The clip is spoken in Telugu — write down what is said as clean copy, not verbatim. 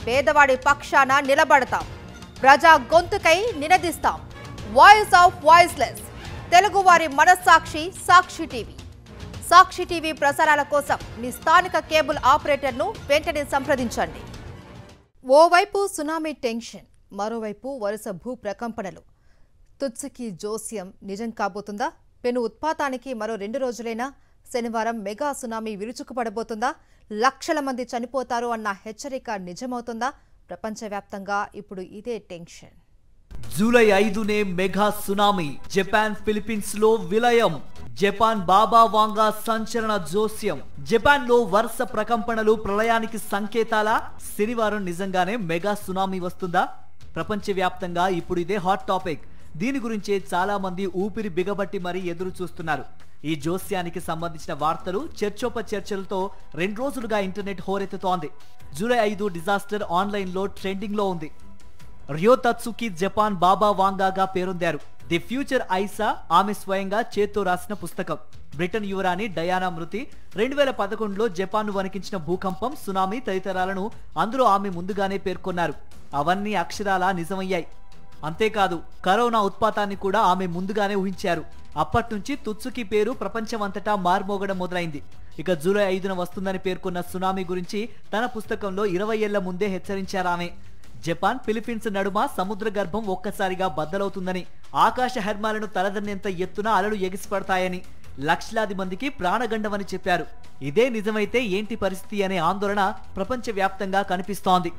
పేదవాడి పక్షాన నిలబడతాం, ప్రజా గొంతుకై నినదిస్తాం. వాయిస్ ఆఫ్ వాయిస్లెస్, తెలుగువారి మనస్సాక్షి సాక్షి టీవీ. సాక్షి టీవీ ప్రసారాల కోసం మీ స్థానిక కేబుల్ ఆపరేటర్ను వెంటనే సంప్రదించండి. ఓవైపు సునామీ టెన్షన్, మరోవైపు వరుస భూ ప్రకంపనలు. తుత్సుకి జోస్యం నిజం కాబోతుందా? పెను ఉత్పాతానికి మరో 2 రోజులైనా శనివారం మెగా సునామీ విరుచుకుపడబోతుందా? లక్షల మంది చనిపోతారు అన్న హెచ్చరిక నిజమవుతుందా? ప్రపంచవ్యాప్తంగా ఇప్పుడు ఇదే టెన్షన్. జూలై 5నే మెగా సునామీ, జపాన్ ఫిలిప్పీన్స్ లో విలయం. జపాన్ బాబా వాంగా సంచలన జోస్యం. జపాన్ లో వరుస ప్రకంపనలు ప్రళయానికి సంకేతాలా? శనివారం నిజంగానే మెగా సునామీ వస్తుందా? ప్రపంచవ్యాప్తంగా ఇప్పుడు ఇదే హాట్ టాపిక్. దీని గురించే చాలా మంది ఊపిరి బిగబట్టి మరీ ఎదురు చూస్తున్నారు. ఈ జోస్యానికి సంబంధించిన వార్తలు చర్చోపచర్చలతో 2 రోజులుగా ఇంటర్నెట్ హోరెత్తుతోంది. జూలై 5 డిజాస్టర్ ఆన్లైన్ లో ట్రెండింగ్ లో ఉంది. రియో తత్సుకి జపాన్ బాబా వాంగాగా పేరొందారు. ది ఫ్యూచర్ ఐసా ఆమె స్వయంగా చేత్తో రాసిన పుస్తకం. బ్రిటన్ యువరాణి డయానా మృతి, 2011లో జపాన్ను వణికించిన భూకంపం, సునామీ తదితరాలను అందులో ఆమె ముందుగానే పేర్కొన్నారు. అవన్నీ అక్షరాలా నిజమయ్యాయి. అంతేకాదు, కరోనా ఉత్పాతాన్ని కూడా ఆమె ముందుగానే ఊహించారు. అప్పట్నుంచి తుత్సుకి పేరు ప్రపంచమంతటా మార్మోగడం మొదలైంది. ఇక జూలై 5న వస్తుందని పేర్కొన్న సునామీ గురించి తన పుస్తకంలో 20 ఏళ్ల ముందే హెచ్చరించారామె. జపాన్ ఫిలిప్పీన్స్ నడుమ సముద్ర గర్భం ఒక్కసారిగా బద్దలవుతుందని, ఆకాశ హర్మాలను తలదన్నేంత ఎత్తున అలలు ఎగిసిపడతాయని, లక్షలాది మందికి ప్రాణగండమని చెప్పారు. ఇదే నిజమైతే ఏంటి పరిస్థితి అనే ఆందోళన ప్రపంచవ్యాప్తంగా కనిపిస్తోంది.